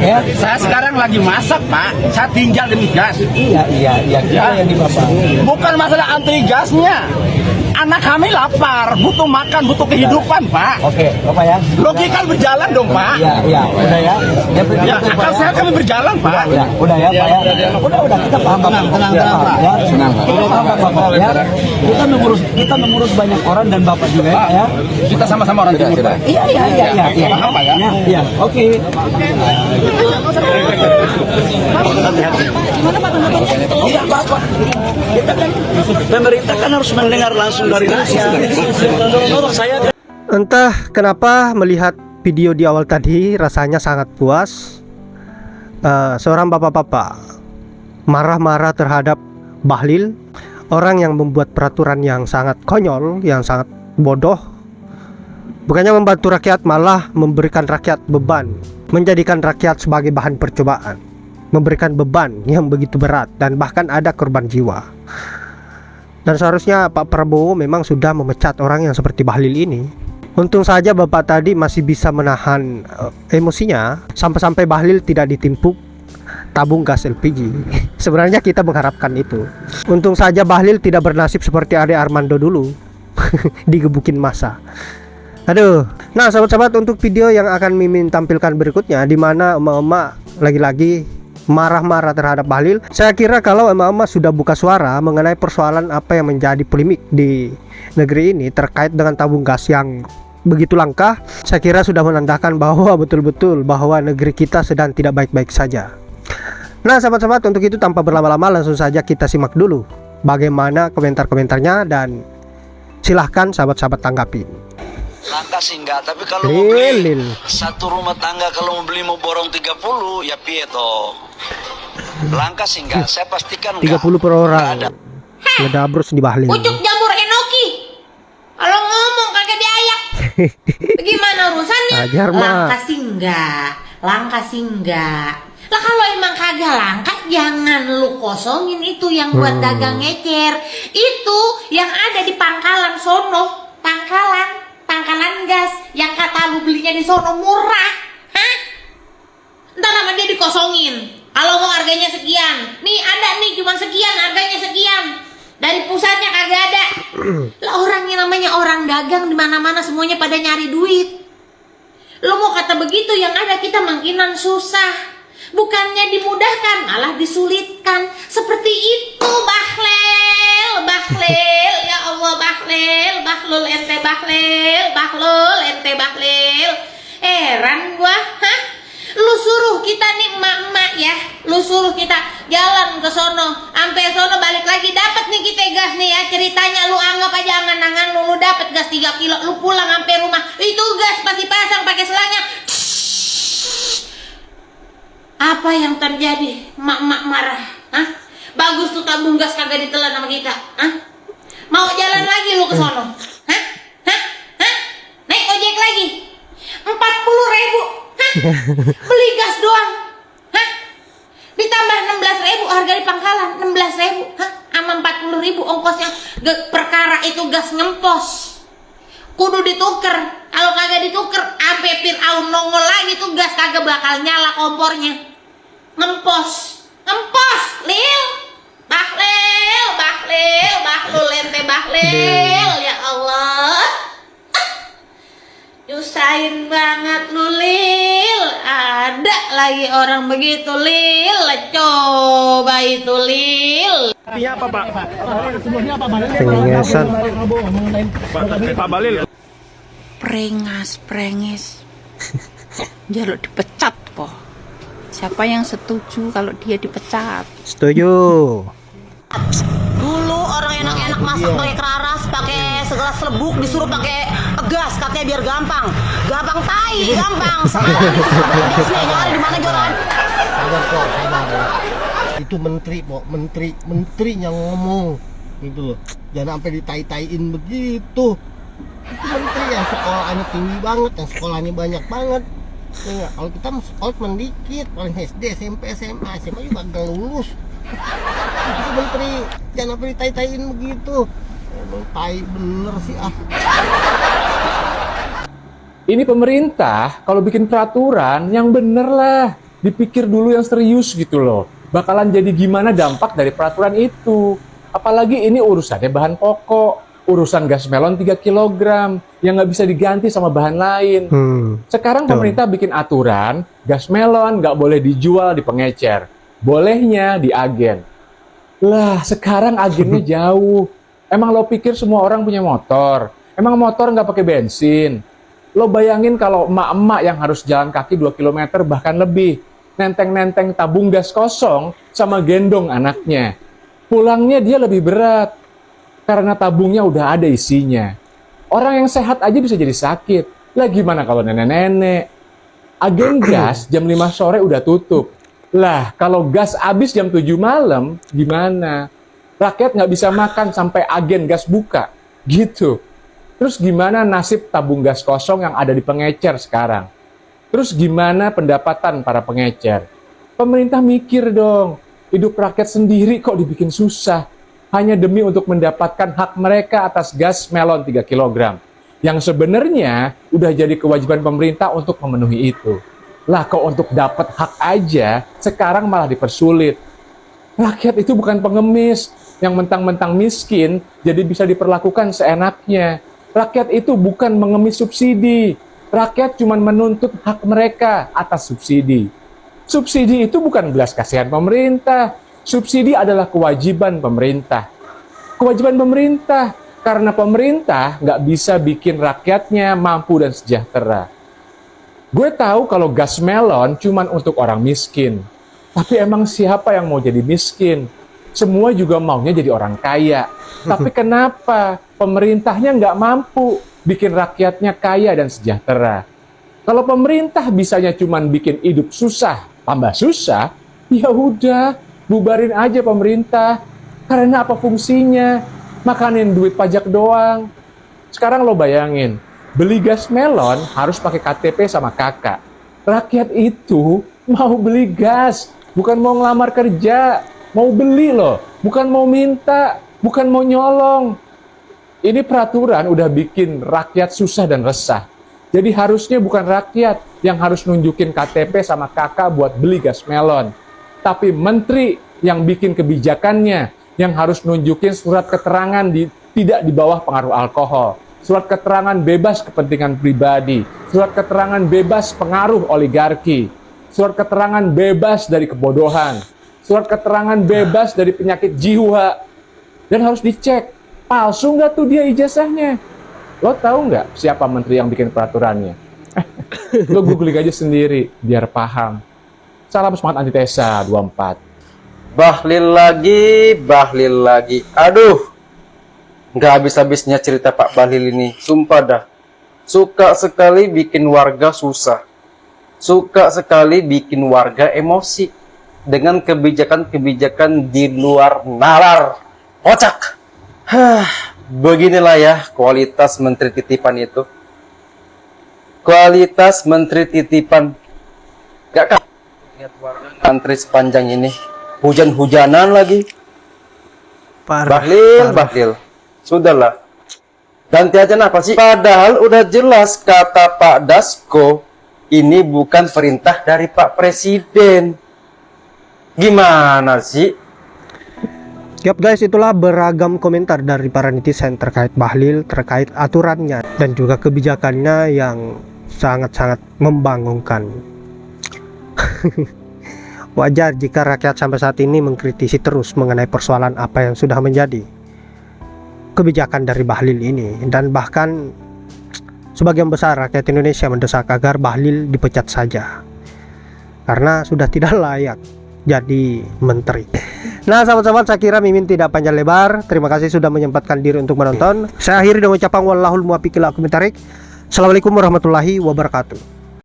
Ya. Saya sekarang lagi masak, Pak. Saya tinggal di gas. Iya, yang di Bapak. Bukan masalah anti gasnya. Anak kami lapar, butuh makan, butuh kehidupan, Pak. Oke, Bapak ya. Logika berjalan dong, Pak. Iya, udah ya. Ya, akal sehat kami berjalan, Pak. Udah ya, Pak ya. Udah, kita paham, Bapak. Tenang, Pak. Ya. Kita paham, Bapak ya. Kita mengurus banyak orang dan Bapak juga ya. Kita sama-sama orang timur, Pak. Iya. Paham, Pak ya? Iya, oke. Iya, Bapak. Kita kan pemerintah kan harus mendengar langsung dari rakyat. Saya Entah kenapa melihat video di awal tadi rasanya sangat puas. Seorang bapak-bapak marah-marah terhadap Bahlil, orang yang membuat peraturan yang sangat konyol, yang sangat bodoh. Bukannya membantu rakyat, malah memberikan rakyat beban, menjadikan rakyat sebagai bahan percobaan, memberikan beban yang begitu berat, dan bahkan ada korban jiwa. Dan seharusnya Pak Prabowo memang sudah memecat orang yang seperti Bahlil ini. Untung saja Bapak tadi masih bisa menahan emosinya, sampai-sampai Bahlil tidak ditimpuk tabung gas LPG. Sebenarnya kita mengharapkan itu. Untung saja Bahlil tidak bernasib seperti Ade Armando dulu, digebukin massa. Aduh. Nah, sahabat-sahabat, untuk video yang akan Mimin tampilkan berikutnya, di mana emak-emak lagi-lagi marah-marah terhadap Bahlil. Saya kira kalau emak-emak sudah buka suara mengenai persoalan apa yang menjadi polemik di negeri ini terkait dengan tabung gas yang begitu langka, saya kira sudah menandakan bahwa betul-betul bahwa negeri kita sedang tidak baik-baik saja. Nah, sahabat-sahabat, untuk itu tanpa berlama-lama langsung saja kita simak dulu bagaimana komentar-komentarnya, dan silahkan sahabat-sahabat tanggapi. langkah sih enggak, tapi kalau mau beli satu rumah tangga, kalau mau beli mau borong 30 ya piye toh. Langkah sih enggak, saya pastikan enggak. 30 per orang. Ngedabrus di Bahlil. Ucuk jamur enoki. Kalau ngomong kagak diayak. Bagaimana urusannya? Ajar, Mak. Langka sih enggak. Lah kalau emang kagak langka, jangan lu kosongin itu yang buat dagang ngecer. Itu yang ada di pangkalan sono, pangkalan gas yang kata lu belinya di sono murah. Hah? Entar nama dia dikosongin. Kalau mau harganya sekian, nih ada nih cuma sekian, harganya sekian. Dari pusatnya kagak ada. Lah orangnya namanya orang dagang, di mana-mana semuanya pada nyari duit. Lo mau kata begitu, yang ada kita makinan susah. Bukannya dimudahkan, malah disulitkan. Seperti itu Bahlil. Ya Allah, Bahlul ente Bahlil. Heran gua, hah? Lu suruh kita nih emak-emak ya, lu suruh kita jalan ke sono, sampai sono balik lagi dapat nih kita gas nih ya. Ceritanya lu anggap aja angan-angan lu dapat gas 3 kilo, lu pulang sampai rumah itu gas pasti pasang pakai selangnya. Apa yang terjadi? Emak-emak marah, hah? Bagus tuh tabung gas kagak ditelan sama kita, hah? Mau jalan lagi lu ke sono, hah? Naik ojek lagi 40.000. Beli gas doang, hah? Ditambah 16.000 harga di pangkalan, 16.000, hah? Sama 40.000 ongkosnya. Perkara itu gas ngempos, kudu dituker. Kalau kagak dituker, sampai Fir'aun nongol lagi tuh gas kagak bakal nyala kompornya. Ngempos, Lil. Bahlul ente Bahlil. Ya Allah, nyusahin banget lu Lil. Ada lagi orang begitu Lil. Coba itu Lil. Apa, Pak? Pengengesan. Pak Bahlil. Prengis jaluk dipecat po. Siapa yang setuju kalau dia dipecat? Setuju. Dulu orang enak-enak masak pakai keraras, pakai segelas serbuk, disuruh pakai gas katanya biar gampang. Gampang tai, gampang. Nyari di mana jualan? Itu menteri, Pok, menteri yang ngomong gitu loh. Jangan sampai ditai-taiin begitu. Itu menteri yang sekolahnya tinggi banget, yang sekolahnya banyak banget. Ya, kalau kita sekolah cuma dikit, paling SD, SMP, SMA juga gak lulus. Itu menteri, jangan sampai ditai-taiin begitu. Emang tai bener sih ah. Ini pemerintah kalau bikin peraturan yang bener lah. dipikir dulu yang serius gitu loh. Bakalan jadi gimana dampak dari peraturan itu. Apalagi ini urusannya bahan pokok, urusan gas melon 3 kg yang nggak bisa diganti sama bahan lain. Sekarang pemerintah bikin aturan, gas melon nggak boleh dijual di pengecer, bolehnya di agen. Lah, sekarang agennya jauh. Emang lo pikir semua orang punya motor? Emang motor nggak pakai bensin? Lo bayangin kalau emak-emak yang harus jalan kaki 2 km bahkan lebih, nenteng-nenteng tabung gas kosong sama gendong anaknya. Pulangnya dia lebih berat, karena tabungnya udah ada isinya. Orang yang sehat aja bisa jadi sakit. Lah gimana kalau nenek-nenek? Agen gas jam 5 sore udah tutup. Lah kalau gas habis jam 7 malam, gimana? Rakyat nggak bisa makan sampai agen gas buka. Gitu. Terus gimana nasib tabung gas kosong yang ada di pengecer sekarang? Terus gimana pendapatan para pengecer? Pemerintah mikir dong, hidup rakyat sendiri kok dibikin susah. Hanya demi untuk mendapatkan hak mereka atas gas melon 3 kg. Yang sebenarnya udah jadi kewajiban pemerintah untuk memenuhi itu. Lah kok untuk dapat hak aja, sekarang malah dipersulit. Rakyat itu bukan pengemis, yang mentang-mentang miskin, jadi bisa diperlakukan seenaknya. Rakyat itu bukan mengemis subsidi. Rakyat cuma menuntut hak mereka atas subsidi. Subsidi itu bukan belas kasihan pemerintah. Subsidi adalah kewajiban pemerintah. Kewajiban pemerintah, karena pemerintah nggak bisa bikin rakyatnya mampu dan sejahtera. Gue tahu kalau gas melon cuma untuk orang miskin. Tapi emang siapa yang mau jadi miskin? Semua juga maunya jadi orang kaya. Tapi kenapa pemerintahnya nggak mampu bikin rakyatnya kaya dan sejahtera? Kalau pemerintah bisanya cuma bikin hidup susah, tambah susah, ya udah, bubarin aja pemerintah. Karena apa fungsinya? Makanin duit pajak doang. Sekarang lo bayangin, beli gas melon harus pakai KTP sama kakak. Rakyat itu mau beli gas, bukan mau ngelamar kerja. Mau beli loh, bukan mau minta, bukan mau nyolong. Ini peraturan udah bikin rakyat susah dan resah. Jadi harusnya bukan rakyat yang harus nunjukin KTP sama kakak buat beli gas melon. Tapi menteri yang bikin kebijakannya, yang harus nunjukin surat keterangan tidak di bawah pengaruh alkohol. Surat keterangan bebas kepentingan pribadi. Surat keterangan bebas pengaruh oligarki. Surat keterangan bebas dari kebodohan. Surat keterangan bebas dari penyakit jiwa. Dan harus dicek, palsu nggak tuh dia ijazahnya? Lo tahu nggak siapa menteri yang bikin peraturannya? Lo googling aja sendiri, biar paham. Salam semangat antitesa 24. Bahlil lagi. Aduh, nggak habis-habisnya cerita Pak Bahlil ini. Sumpah dah, suka sekali bikin warga susah. Suka sekali bikin warga emosi. Dengan kebijakan-kebijakan di luar nalar. Kocak. Beginilah ya kualitas menteri titipan itu. Kualitas menteri titipan. Gak kan lihat warga ngantri sepanjang ini. Hujan-hujanan lagi. Bahlil. Sudahlah. Ganti aja apa sih? Padahal udah jelas kata Pak Dasko, ini bukan perintah dari Pak Presiden. Gimana sih? Yap guys, itulah beragam komentar dari para netizen terkait Bahlil, terkait aturannya dan juga kebijakannya yang sangat-sangat membangongkan. Wajar jika rakyat sampai saat ini mengkritisi terus mengenai persoalan apa yang sudah menjadi kebijakan dari Bahlil ini, dan bahkan sebagian besar rakyat Indonesia mendesak agar Bahlil dipecat saja karena sudah tidak layak jadi menteri. Nah sahabat-sahabat, saya kira Mimin tidak panjang lebar. Terima kasih sudah menyempatkan diri untuk menonton. Saya akhiri dengan ucapan wallahul muwaffiq ila aqwamit thoriq. Assalamualaikum warahmatullahi wabarakatuh.